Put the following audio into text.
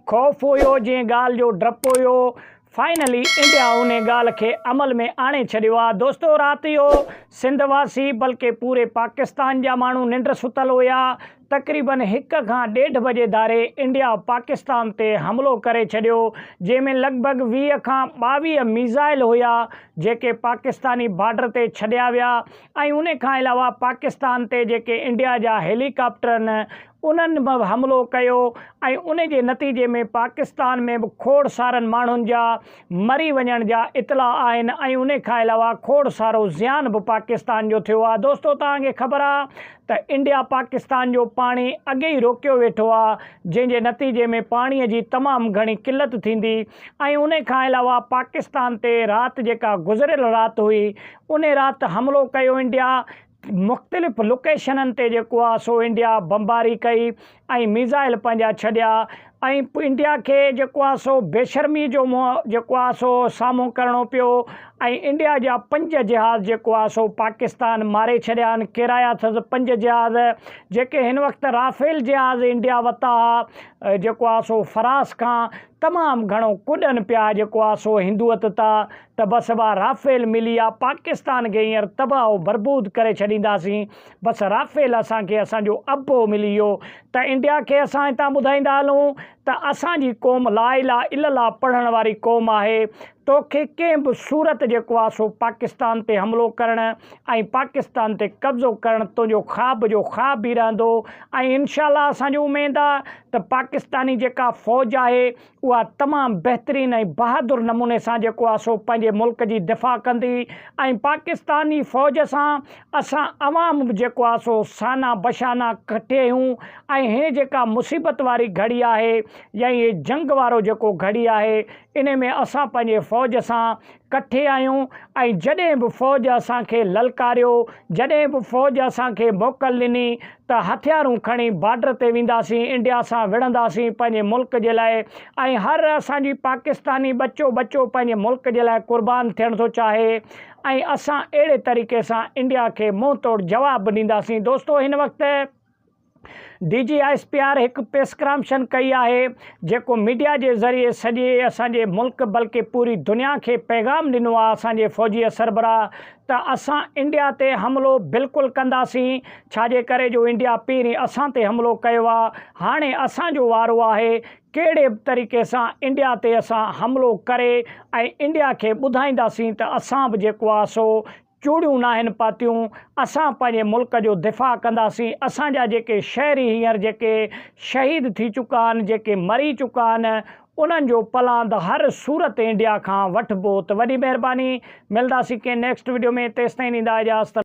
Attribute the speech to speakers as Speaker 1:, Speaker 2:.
Speaker 1: खौफ़ हुयो, जंहिं ॻाल्हि जो डपु हुयो, फाइनली इंडिया उन ॻाल्हि खे अमल में आणे छॾियो आहे। दोस्तो, राति जो सिंधवासी बल्कि पूरे पाकिस्तान जा माण्हू निंड सुतल हुया। तक़रीबन 1 खां 1:30 बजे धारे इंडिया पाकिस्तान ते हमिलो करे छॾियो, जंहिंमें लॻभॻि 20 खां 22 मीज़ाइल हुया जेके पाकिस्तानी बॉर्डर ते छॾिया विया। ऐं उन खां अलावा पाकिस्तान ते जेके इंडिया जा हेलीकॉप्टर आहिनि उन्हनि बि हमिलो कयो ऐं उन जे नतीजे में पाकिस्तान में बि खोड़ सारनि माण्हुनि जा मरी वञण जा इतला आहिनि ऐं उन खां अलावा खोड़ सारो ज़ियान बि पाकिस्तान जो थियो आहे। दोस्तो, तव्हांखे ख़बर आहे त इंडिया पाकिस्तान जो पाणी अॻे ई रोकियो वेठो आहे, जंहिंजे नतीजे में पाणीअ जी तमामु घणी किल्लत थींदी। ऐं उन खां अलावा पाकिस्तान ते राति जेका गुज़िरियल राति हुई उन राति हमिलो कयो इंडिया। मुख़्तलिफ़ लोकेशननि ते जेको आहे सो इंडिया बमबारी कई ऐं मीज़ाइल पंहिंजा छॾिया ऐं इंडिया खे जेको आहे सो बेशर्मी जो जेको आहे सो साम्हूं करिणो पियो। ऐं इंडिया जा 5 जहाज़ जेको आहे सो पाकिस्तान मारे छॾिया आहिनि। किराया अथसि 5 जहाज़ जेके हिन वक़्तु राफ़ेल जहाज़ इंडिया वरिता हुआ, जेको आहे सो फ़रास खां तमामु घणो कुॾनि पिया, जेको आहे सो हिंदुअत था त बसि राफ़ेल मिली आहे पाकिस्तान खे हींअर तबाह बर्बूद करे छॾींदासीं। बसि राफ़ेल असांखे असांजो अबो मिली वियो। त इंडिया खे असां हितां ॿुधाईंदा हलूं त असांजी क़ौम ला इलाहा इल्लल्लाह पढ़ण वारी क़ौम आहे। तोखे कंहिं बि सूरत जेको आहे सो पाकिस्तान ते हमिलो करणु ऐं पाकिस्तान ते कब्ज़ो करणु तुंहिंजो ख़्वाब जो ख़्वाब बि रहंदो। ऐं इंशाअल्लाह असांजी उमेदु आहे त पाकिस्तानी जेका फ़ौज आहे उहा तमामु बहितरीनु ऐं बहादुर नमूने सां जेको आहे सो पंहिंजे मुल्क जी दिफ़ा कंदी ऐं पाकिस्तानी फ़ौज सां असां अवाम बि जेको आहे सो साना बशाना कठे आहियूं। ऐं हीअ जेका मुसीबत वारी घड़ी आहे या इहे जंग वारो जेको घड़ी आहे इन में असां पंहिंजे फ़ौज सां कठे आहियूं। ऐं जॾहिं बि फ़ौज असांखे ललकारियो, जॾहिं बि फ़ौज असांखे मोकल ॾिनी त हथियारूं खणी बॉर्डर ते वेंदासीं, इंडिया सां विढ़ंदासीं पंहिंजे मुल्क जे लाइ। ऐं हर असांजी पाकिस्तानी बच्चो पंहिंजे मुल्क जे लाइ क़ुर्बान थियण थो चाहे ऐं असां अहिड़े तरीक़े सां इंडिया खे मुंहुं तोड़ जवाबु ॾींदासीं। दोस्तो, हिन वक़्तु DGSPR हिकु प्रेस कॉन्फ्रेंस कई आहे जेको मीडिया जे ज़रिए सॼे असांजे मुल्क बल्कि पूरी दुनिया खे पैगाम ॾिनो आहे असांजे फ़ौजी सरबराह त असां इंडिया ते हमिलो बिल्कुलु कंदासीं। छाजे करे जो इंडिया पहिरीं असां ते हमिलो कयो आहे, हाणे असांजो वारो आहे कहिड़े बि तरीक़े सां इंडिया ते असां हमिलो करे ऐं इंडिया खे ॿुधाईंदासीं त असां बि जेको आहे सो चूड़ियूं न आहिनि पातियूं, असां पंहिंजे मुल्क जो दिफ़ा कंदासीं। असांजा जेके शहरी हींअर जेके शहीद थी चुका आहिनि, जेके मरी चुका आहिनि, उन्हनि जो पलांद हर सूरत इंडिया खां वठिबो। त वॾी महिरबानी, मिलंदासीं कंहिं नेक्स्ट वीडियो में। तेसिताईं ॾींदा इजाज़त।